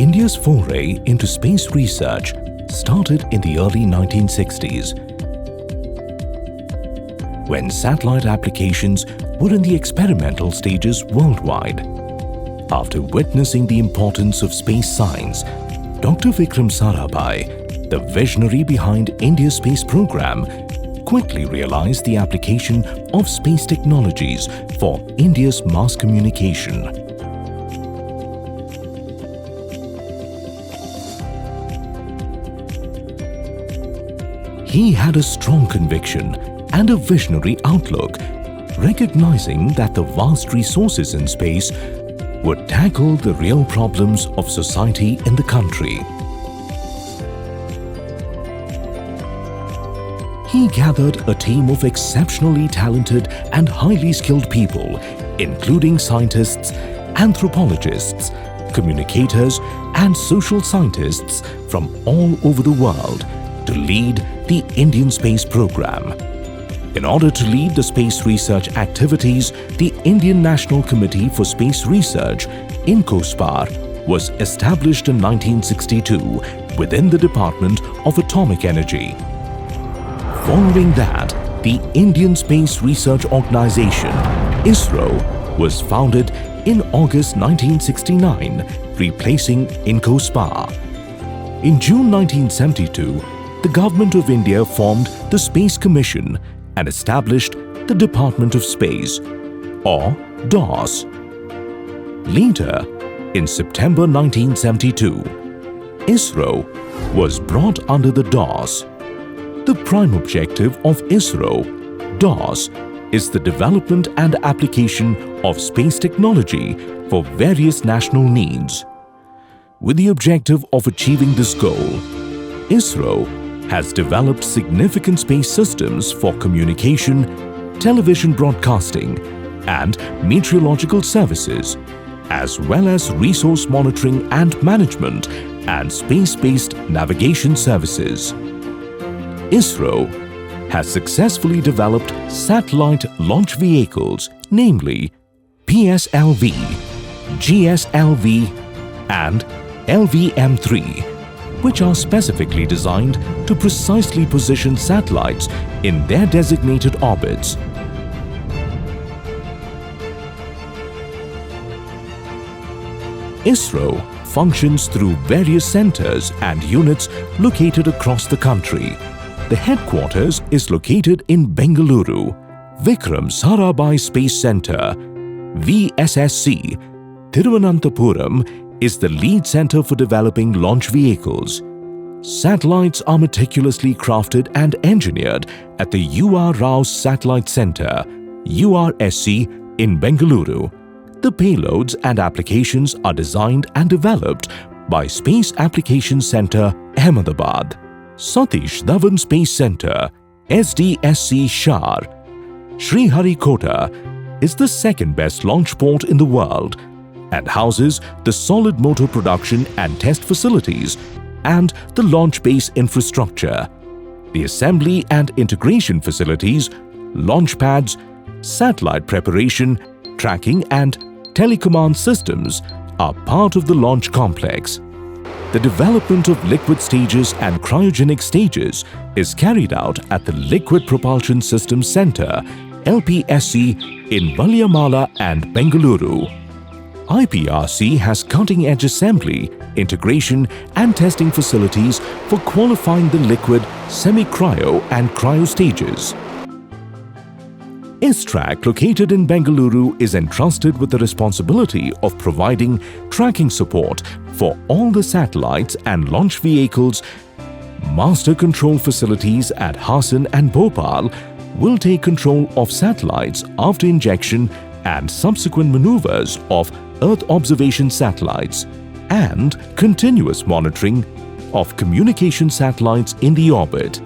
India's foray into space research started in the early 1960s, when satellite applications were in the experimental stages worldwide. After witnessing the importance of space science, Dr. Vikram Sarabhai, the visionary behind India's space program, quickly realized the application of space technologies for India's mass communication. He had a strong conviction and a visionary outlook, recognizing that the vast resources in space would tackle the real problems of society in the country. He gathered a team of exceptionally talented and highly skilled people, including scientists, anthropologists, communicators, and social scientists from all over the world to lead the Indian space program. In order to lead the space research activities, the Indian National Committee for Space Research, INCOSPAR, was established in 1962 within the Department of Atomic Energy. Following that, the Indian Space Research Organization, ISRO, was founded in August 1969, replacing INCOSPAR. In June 1972, the Government of India formed the Space Commission and established the Department of Space, or DOS. Later, in September 1972, ISRO was brought under the DOS. The prime objective of ISRO, DOS, is the development and application of space technology for various national needs. With the objective of achieving this goal, ISRO has developed significant space systems for communication, television broadcasting, and meteorological services, as well as resource monitoring and management and space-based navigation services. ISRO has successfully developed satellite launch vehicles, namely PSLV, GSLV, and LVM-3, which are specifically designed to precisely position satellites in their designated orbits. ISRO functions through various centers and units located across the country. The headquarters is located in Bengaluru. Vikram Sarabhai Space Center, VSSC, Thiruvananthapuram, is the lead center for developing launch vehicles. Satellites are meticulously crafted and engineered at the U.R. Rao Satellite Center, URSC, in Bengaluru. The payloads and applications are designed and developed by Space Applications Center, Ahmedabad. Satish Dhawan Space Center, SDSC Shar, Sriharikota, is the second best launch port in the world and houses the solid motor production and test facilities and the launch base infrastructure. The assembly and integration facilities, launch pads, satellite preparation, tracking and telecommand systems are part of the launch complex. The development of liquid stages and cryogenic stages is carried out at the Liquid Propulsion Systems Center, LPSC, in Valiamala and Bengaluru. IPRC has cutting-edge assembly, integration and testing facilities for qualifying the liquid, semi-cryo and cryo stages. ISTRAC, located in Bengaluru, is entrusted with the responsibility of providing tracking support for all the satellites and launch vehicles. Master control facilities at Hassan and Bhopal will take control of satellites after injection and subsequent maneuvers of Earth observation satellites and continuous monitoring of communication satellites in the orbit.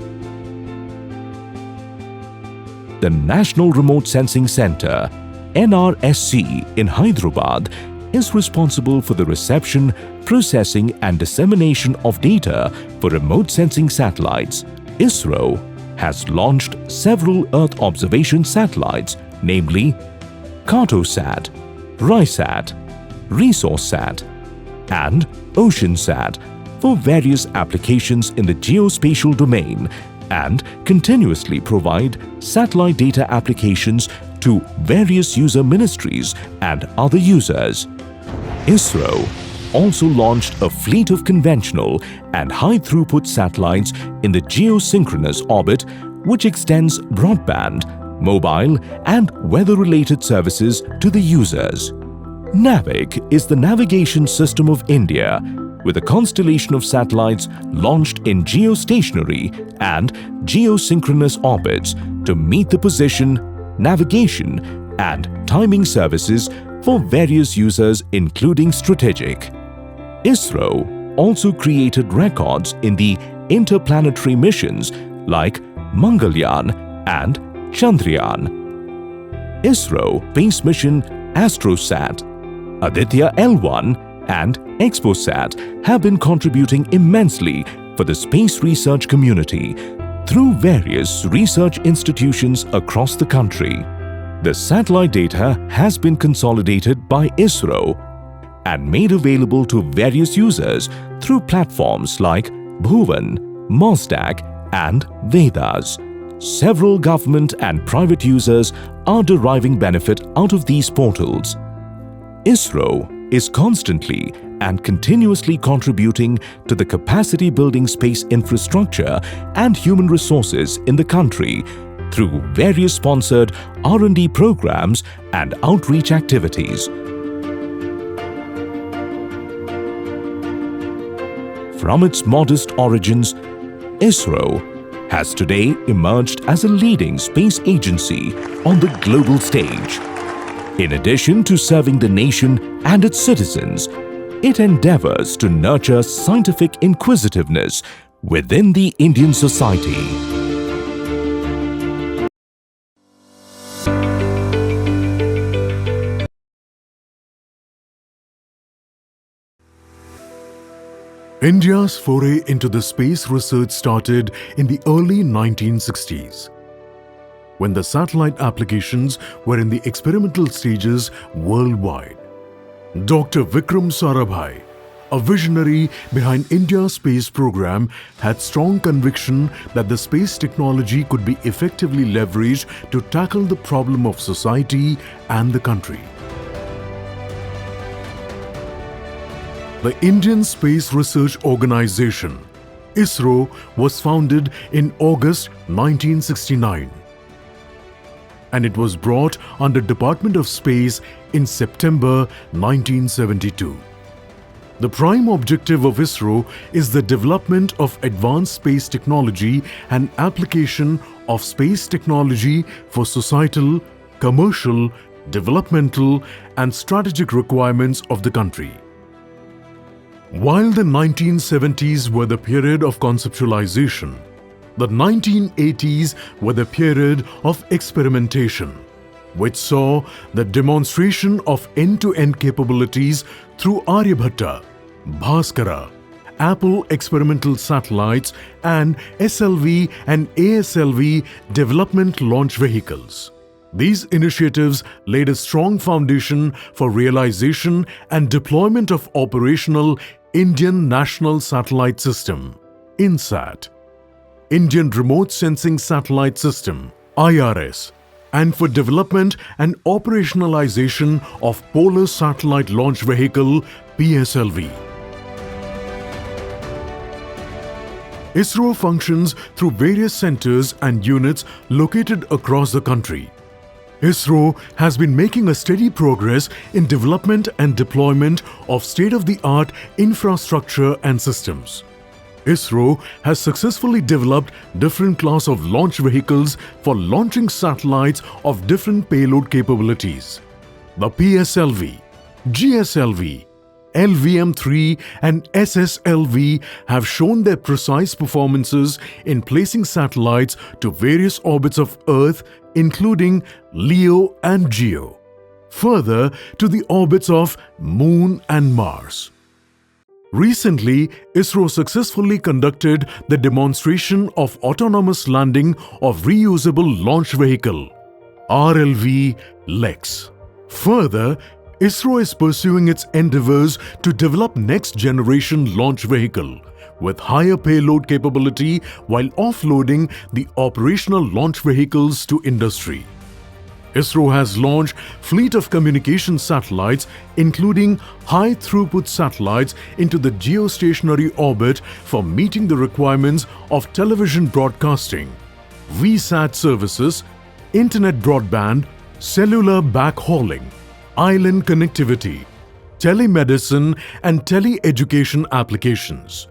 The National Remote Sensing Center, NRSC, in Hyderabad is responsible for the reception, processing and dissemination of data for remote sensing satellites. ISRO has launched several Earth observation satellites, namely Cartosat, RISAT, ResourceSat, and OceanSat for various applications in the geospatial domain and continuously provide satellite data applications to various user ministries and other users. ISRO also launched a fleet of conventional and high-throughput satellites in the geosynchronous orbit, which extends broadband, mobile and weather-related services to the users. NAVIC is the navigation system of India, with a constellation of satellites launched in geostationary and geosynchronous orbits to meet the position, navigation and timing services for various users including strategic. ISRO also created records in the interplanetary missions like Mangalyaan and Chandrayaan. ISRO Space Mission AstroSat, Aditya L1 and ExpoSat have been contributing immensely for the space research community through various research institutions across the country. The satellite data has been consolidated by ISRO and made available to various users through platforms like Bhuvan, Mosdak and Vedas. Several government and private users are deriving benefit out of these portals. ISRO is constantly and continuously contributing to the capacity-building space infrastructure and human resources in the country through various sponsored R&D programs and outreach activities. From its modest origins, ISRO has today emerged as a leading space agency on the global stage. In addition to serving the nation and its citizens, it endeavors to nurture scientific inquisitiveness within the Indian society. India's foray into the space research started in the early 1960s, when the satellite applications were in the experimental stages worldwide. Dr. Vikram Sarabhai, a visionary behind India's space program, had strong conviction that the space technology could be effectively leveraged to tackle the problem of society and the country. The Indian Space Research Organization, ISRO, was founded in August 1969. And it was brought under Department of Space in September 1972. The prime objective of ISRO is the development of advanced space technology and application of space technology for societal, commercial, developmental, and strategic requirements of the country. While the 1970s were the period of conceptualization, the 1980s were the period of experimentation, which saw the demonstration of end-to-end capabilities through Aryabhatta, Bhaskara, Apple experimental satellites, and SLV and ASLV development launch vehicles. These initiatives laid a strong foundation for realization and deployment of operational Indian National Satellite System, INSAT, Indian Remote Sensing Satellite System, IRS, and for development and operationalization of Polar Satellite Launch Vehicle, PSLV. ISRO functions through various centers and units located across the country. ISRO has been making a steady progress in development and deployment of state-of-the-art infrastructure and systems. ISRO has successfully developed different class of launch vehicles for launching satellites of different payload capabilities. The PSLV, GSLV, LVM-3 and SSLV have shown their precise performances in placing satellites to various orbits of Earth, including LEO and GEO, further to the orbits of Moon and Mars. Recently, ISRO successfully conducted the demonstration of autonomous landing of reusable launch vehicle, RLV LEX. Further, ISRO is pursuing its endeavors to develop next-generation launch vehicle with higher payload capability while offloading the operational launch vehicles to industry. ISRO has launched fleet of communication satellites, including high-throughput satellites, into the geostationary orbit for meeting the requirements of television broadcasting, VSAT services, internet broadband, cellular backhauling, island connectivity, telemedicine and tele-education applications.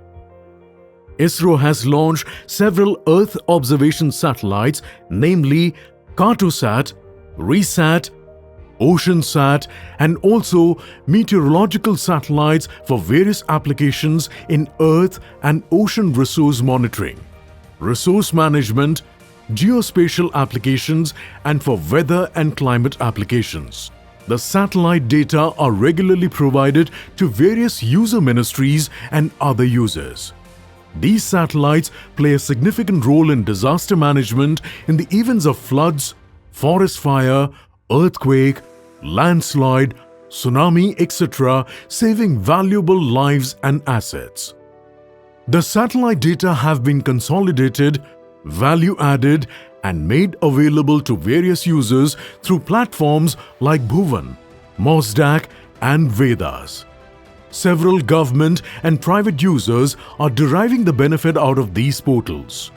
ISRO has launched several Earth observation satellites, namely Cartosat, RESAT, OceanSat, and also meteorological satellites for various applications in Earth and ocean resource monitoring, resource management, geospatial applications, and for weather and climate applications. The satellite data are regularly provided to various user ministries and other users. These satellites play a significant role in disaster management in the events of floods, forest fire, earthquake, landslide, tsunami, etc., saving valuable lives and assets. The satellite data have been consolidated, value-added, and made available to various users through platforms like Bhuvan, Mosdak, and Vedas. Several government and private users are deriving the benefit out of these portals.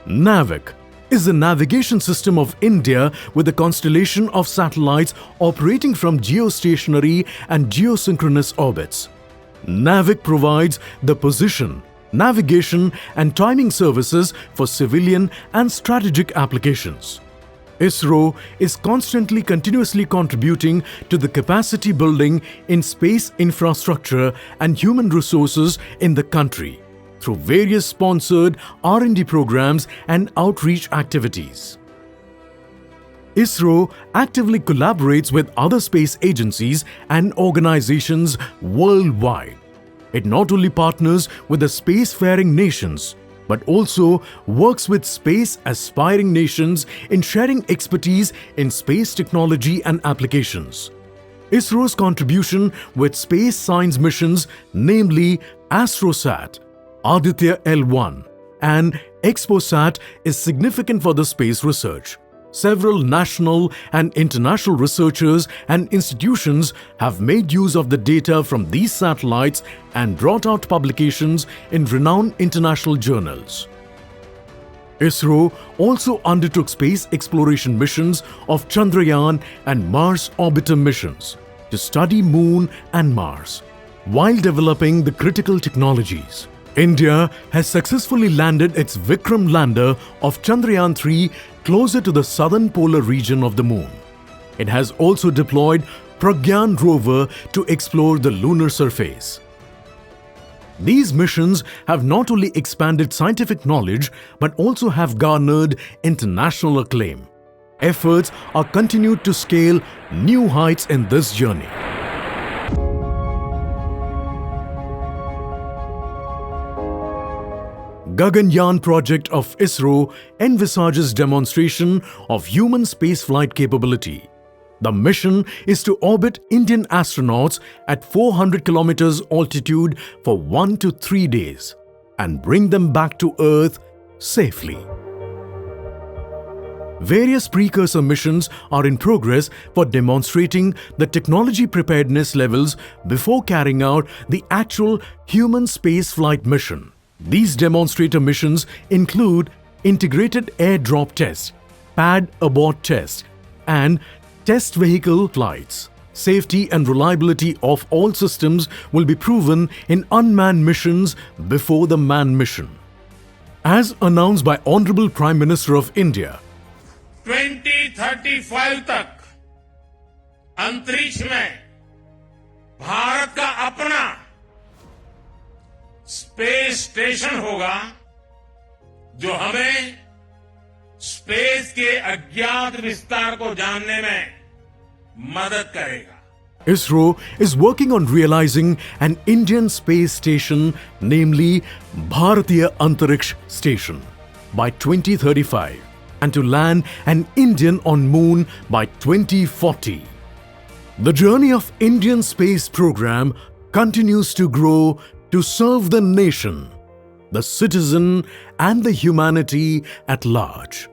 NAVIC is the navigation system of India with a constellation of satellites operating from geostationary and geosynchronous orbits. NAVIC provides the position, navigation and timing services for civilian and strategic applications. ISRO is continuously contributing to the capacity building in space infrastructure and human resources in the country through various sponsored R&D programs and outreach activities. ISRO actively collaborates with other space agencies and organizations worldwide. It not only partners with the spacefaring nations, but also works with space-aspiring nations in sharing expertise in space technology and applications. ISRO's contribution with space science missions, namely ASTROSAT, Aditya L1, and EXPOSAT, is significant for the space research. Several national and international researchers and institutions have made use of the data from these satellites and brought out publications in renowned international journals. ISRO also undertook space exploration missions of Chandrayaan and Mars orbiter missions to study Moon and Mars, while developing the critical technologies. India has successfully landed its Vikram lander of Chandrayaan-3 closer to the southern polar region of the Moon. It has also deployed Pragyaan Rover to explore the lunar surface. These missions have not only expanded scientific knowledge but also have garnered international acclaim. Efforts are continued to scale new heights in this journey. Gaganyaan project of ISRO envisages demonstration of human spaceflight capability. The mission is to orbit Indian astronauts at 400 kilometers altitude for 1 to 3 days and bring them back to Earth safely. Various precursor missions are in progress for demonstrating the technology preparedness levels before carrying out the actual human spaceflight mission. These demonstrator missions include Integrated Airdrop Test, Pad Abort Test, and Test Vehicle Flights. Safety and reliability of all systems will be proven in unmanned missions before the manned mission. As announced by Hon'ble Prime Minister of India, 2035 तक अंतरिक्ष में भारत का अपना space station होगा जो हमें space के अज्ञात विस्तार को जानने में मदद करेगा. ISRO is working on realizing an Indian space station, namely Bharatiya Antariksh Station, by 2035. and to land an Indian on Moon by 2040. The journey of Indian space program continues to grow to serve the nation, the citizen and the humanity at large.